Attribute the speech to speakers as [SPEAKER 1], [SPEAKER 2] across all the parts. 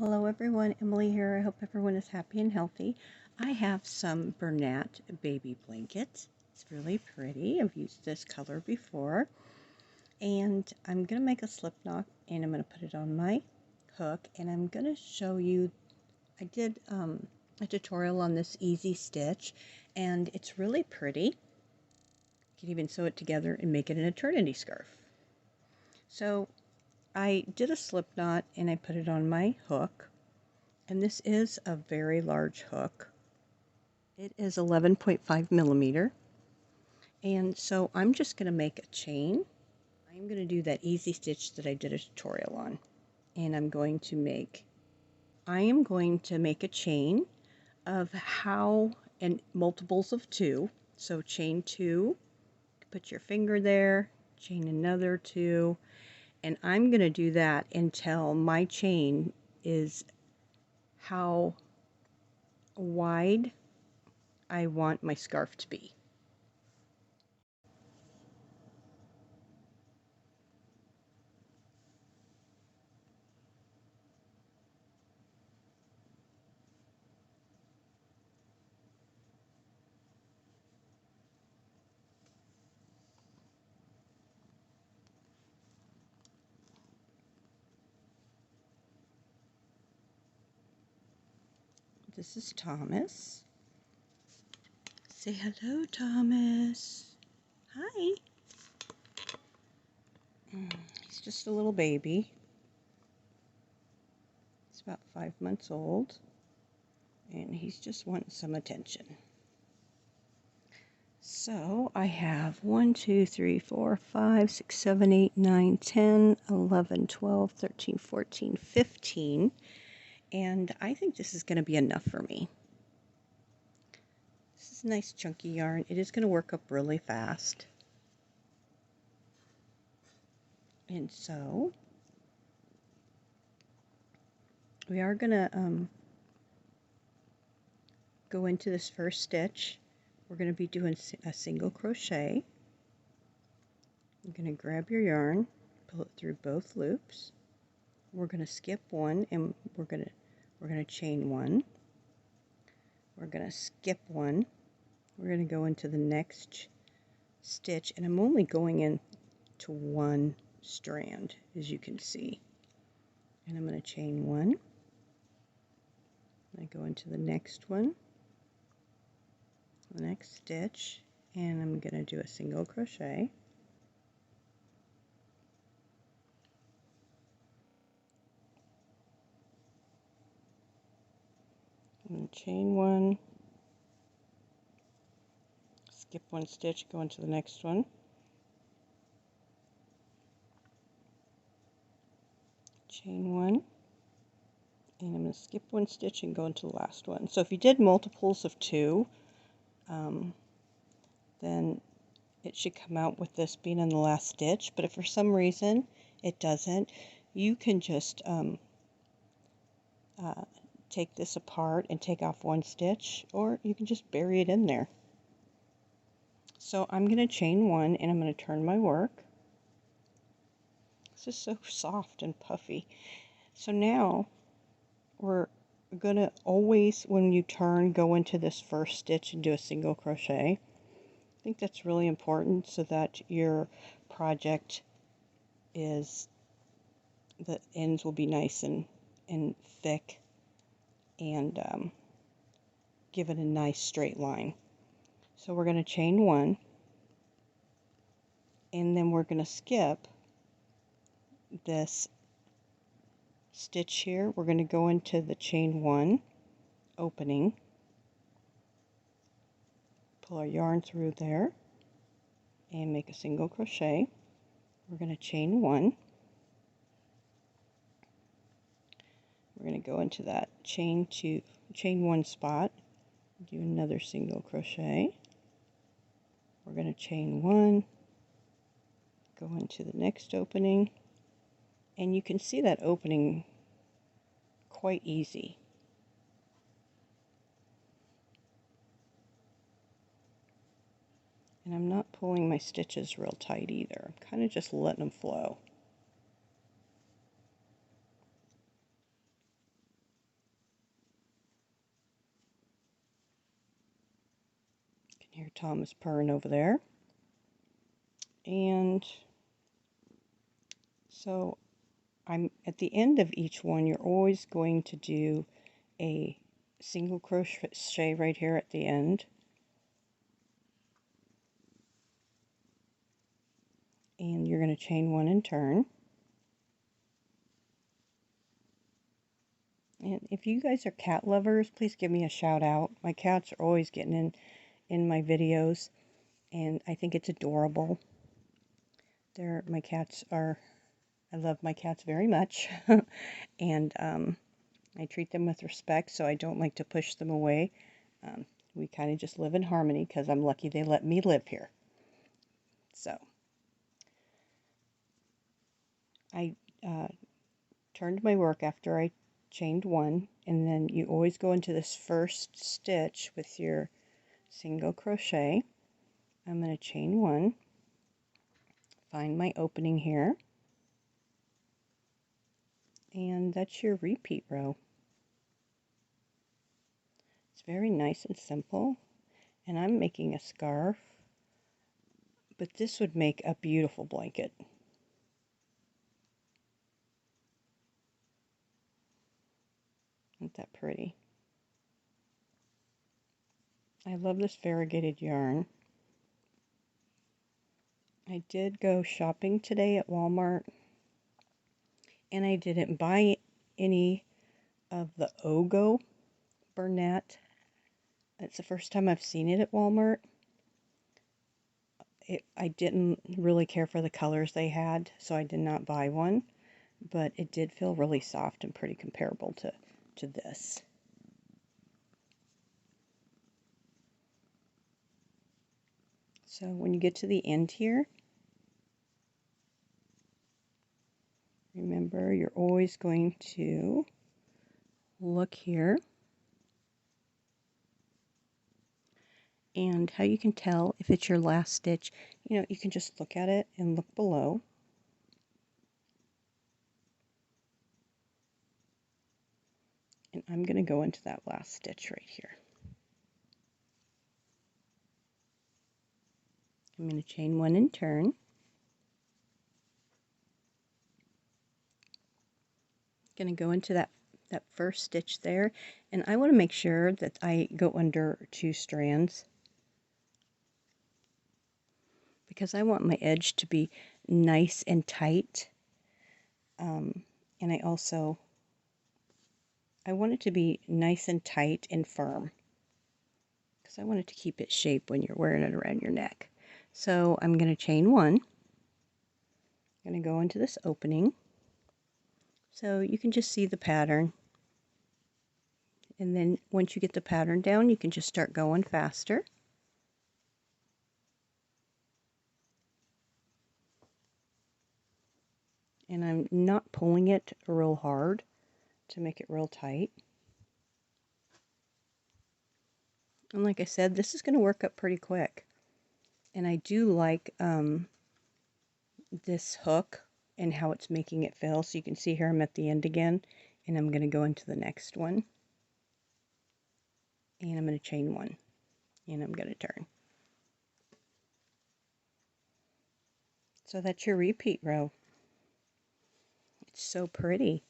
[SPEAKER 1] Hello everyone, Emily here. I hope everyone is happy and healthy. I have some Bernat Baby Blanket. It's really pretty. I've used this color before. And I'm going to make a slip knot and I'm going to put it on my hook. And I'm going to show you, I did a tutorial on this easy stitch and it's really pretty. You can even sew it together and make it an eternity scarf. So I did a slip knot and I put it on my hook. And this is a very large hook. It is 11.5 millimeter. And so I'm just going to make a chain. I'm going to do that easy stitch that I did a tutorial on. And I am going to make a chain of and multiples of 2. So chain 2, put your finger there, chain another 2. And I'm going to do that until my chain is how wide I want my scarf to be. This is Thomas. Say hello, Thomas. Hi. He's just a little baby. He's about 5 months old. And he's just wanting some attention. So I have 1, 2, 3, 4, 5, 6, 7, 8, 9, 10, 11, 12, 13, 14, 15. And I think this is going to be enough for me. This is nice chunky yarn. It is going to work up really fast. And so we are going to go into this first stitch. We're going to be doing a single crochet. You're going to grab your yarn, pull it through both loops. We're going to skip one and we're going to chain one. We're going to skip one. We're going to go into the next stitch, and I'm only going into one strand, as you can see. And I'm going to chain one. I go into the next one, the next stitch, and I'm going to do a single crochet. I'm going to chain one, skip one stitch, go into the next one, chain one, and I'm going to skip one stitch and go into the last one. So if you did multiples of 2, then it should come out with this being in the last stitch. But if for some reason it doesn't, you can just take this apart and take off one stitch, or you can just bury it in there. So I'm going to chain one and I'm going to turn my work. This is so soft and puffy. So now we're going to always, when you turn, go into this first stitch and do a single crochet. I think that's really important so that your project is, the ends will be nice and thick and give it a nice straight line. So we're going to chain one, and then we're going to skip this stitch here. We're going to go into the chain one opening, pull our yarn through there, and make a single crochet. We're going to chain one. We're going to go into that chain one spot, do another single crochet. We're going to chain one, go into the next opening, and you can see that opening quite easy. And I'm not pulling my stitches real tight either. I'm kind of just letting them flow. Tom is purring over there. And so I'm at the end of each one, you're always going to do a single crochet right here at the end. And you're going to chain one and turn. And if you guys are cat lovers, please give me a shout out. My cats are always getting in my videos, and I think it's adorable. My cats are, I love my cats very much, and I treat them with respect, so I don't like to push them away. We kind of just live in harmony because I'm lucky they let me live here. So I turned my work after I chained one, and then you always go into this first stitch with your single crochet. I'm going to chain one, find my opening here, and that's your repeat row. It's very nice and simple, and I'm making a scarf, but this would make a beautiful blanket. Isn't that pretty? I love this variegated yarn. I did go shopping today at Walmart, and I didn't buy any of the Ogo Bernat. It's the first time I've seen it at Walmart. I didn't really care for the colors they had, so I did not buy one, but it did feel really soft and pretty comparable to this. So when you get to the end here, remember you're always going to look here. And how you can tell if it's your last stitch, you can just look at it and look below. And I'm going to go into that last stitch right here. I'm going to chain one and turn. Going to go into that first stitch there, and I want to make sure that I go under 2 strands because I want my edge to be nice and tight, and I want it to be nice and tight and firm because I want it to keep its shape when you're wearing it around your neck. So I'm going to chain one. I'm going to go into this opening so you can just see the pattern, and then once you get the pattern down you can just start going faster. And I'm not pulling it real hard to make it real tight. And like I said, this is going to work up pretty quick. And I do like this hook and how it's making it feel. So you can see here I'm at the end again, and I'm going to go into the next one. And I'm going to chain one, and I'm going to turn. So that's your repeat row. It's so pretty.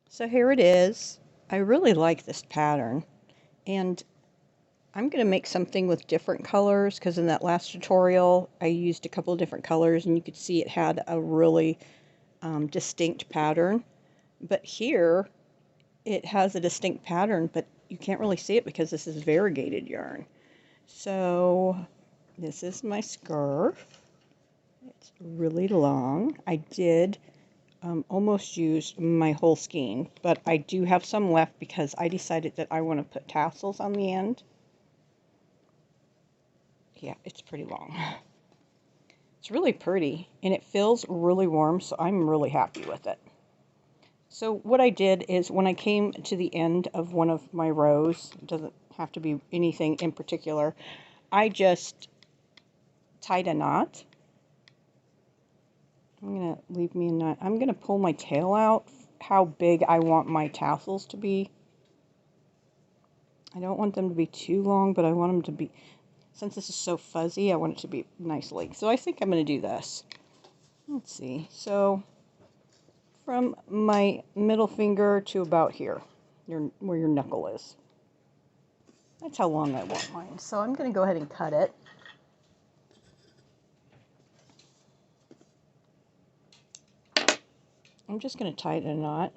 [SPEAKER 1] So here it is. I really like this pattern, and I'm going to make something with different colors because in that last tutorial I used a couple of different colors and you could see it had a really distinct pattern. But here it has a distinct pattern, but you can't really see it because this is variegated yarn. So this is my scarf. It's really long. I did almost use my whole skein, but I do have some left because I decided that I want to put tassels on the end. Yeah, it's pretty long. It's really pretty, and it feels really warm, so I'm really happy with it. So what I did is when I came to the end of one of my rows, it doesn't have to be anything in particular, I just tied a knot. I'm going to leave me a knot. I'm going to pull my tail out how big I want my tassels to be. I don't want them to be too long, but I want them to be, since this is so fuzzy, I want it to be nice length. So I think I'm going to do this. Let's see. So from my middle finger to about here, where your knuckle is. That's how long I want mine. So I'm going to go ahead and cut it. I'm just going to tie it in a knot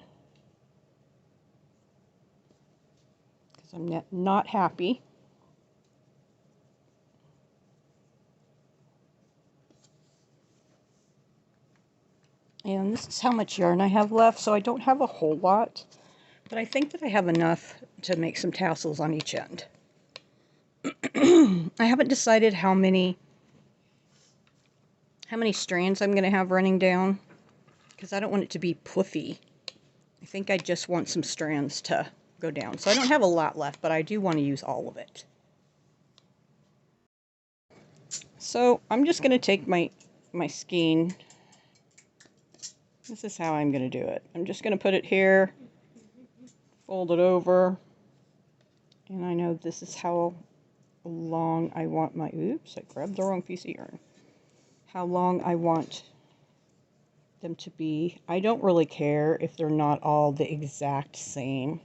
[SPEAKER 1] because I'm not happy. And this is how much yarn I have left, so I don't have a whole lot, but I think that I have enough to make some tassels on each end. I haven't decided how many strands I'm going to have running down because I don't want it to be puffy. I think I just want some strands to go down. So I don't have a lot left, but I do want to use all of it. So I'm just going to take my skein. This is how I'm going to do it. I'm just going to put it here, fold it over, and I know this is how long I want my, oops, I grabbed the wrong piece of yarn. How long I want them to be. I don't really care if they're not all the exact same.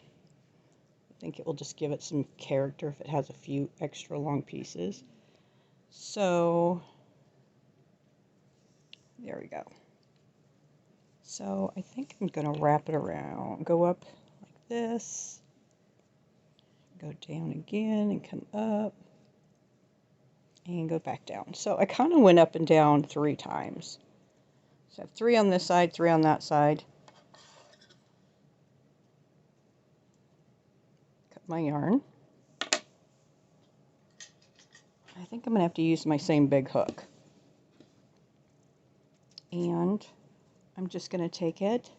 [SPEAKER 1] I think it will just give it some character if it has a few extra long pieces. So there we go. So I think I'm going to wrap it around, go up like this, go down again and come up and go back down. So I kind of went up and down 3 times. So I have 3 on this side, 3 on that side. Cut my yarn. I think I'm going to have to use my same big hook. And I'm just going to take it.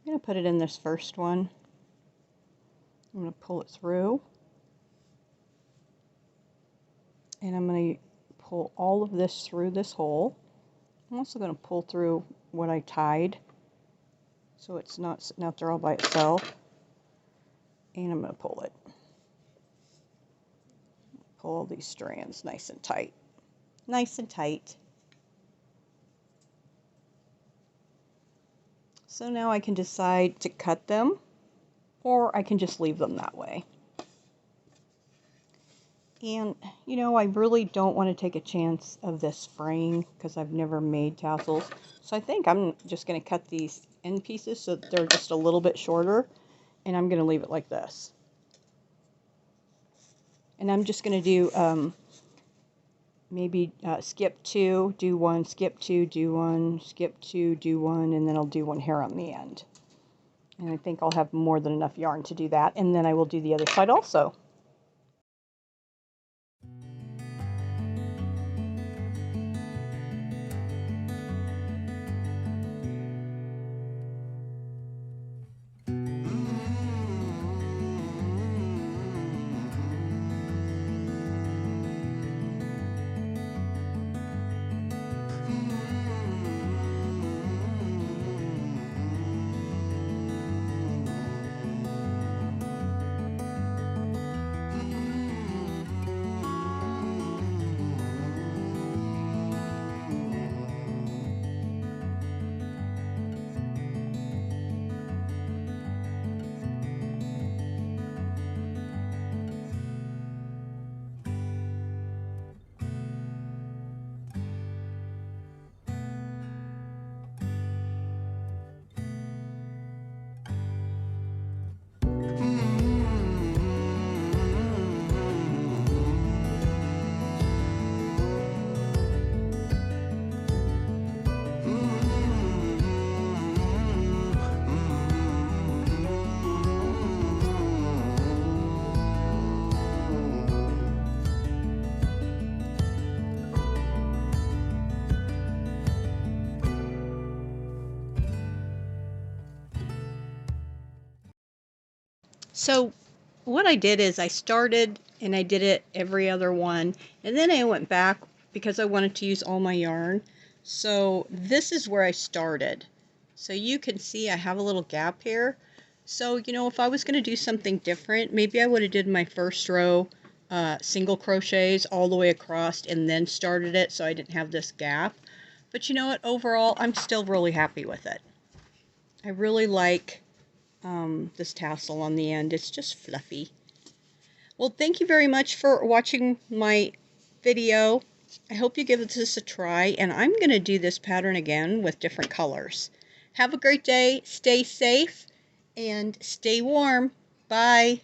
[SPEAKER 1] I'm going to put it in this first one. I'm going to pull it through. And I'm going to pull all of this through this hole. I'm also going to pull through what I tied so it's not sitting out there all by itself. And I'm going to pull it. Pull all these strands nice and tight. Nice and tight. So now I can decide to cut them, or I can just leave them that way. And, you know, I really don't want to take a chance of this fraying because I've never made tassels. So I think I'm just going to cut these end pieces so that they're just a little bit shorter, and I'm going to leave it like this. And I'm just going to do maybe skip 2, do 1, skip 2, do 1, skip 2, do 1, and then I'll do 1 hair on the end. And I think I'll have more than enough yarn to do that, and then I will do the other side also. So what I did is I started and I did it every other one, and then I went back because I wanted to use all my yarn. So this is where I started. So you can see I have a little gap here. So, you know, if I was going to do something different, maybe I would have did my first row single crochets all the way across and then started it so I didn't have this gap. But you know what? Overall, I'm still really happy with it. I really like this tassel on the end. It's just fluffy. Well, thank you very much for watching my video. I hope you give this a try, and I'm going to do this pattern again with different colors. Have a great day, stay safe, and stay warm. Bye.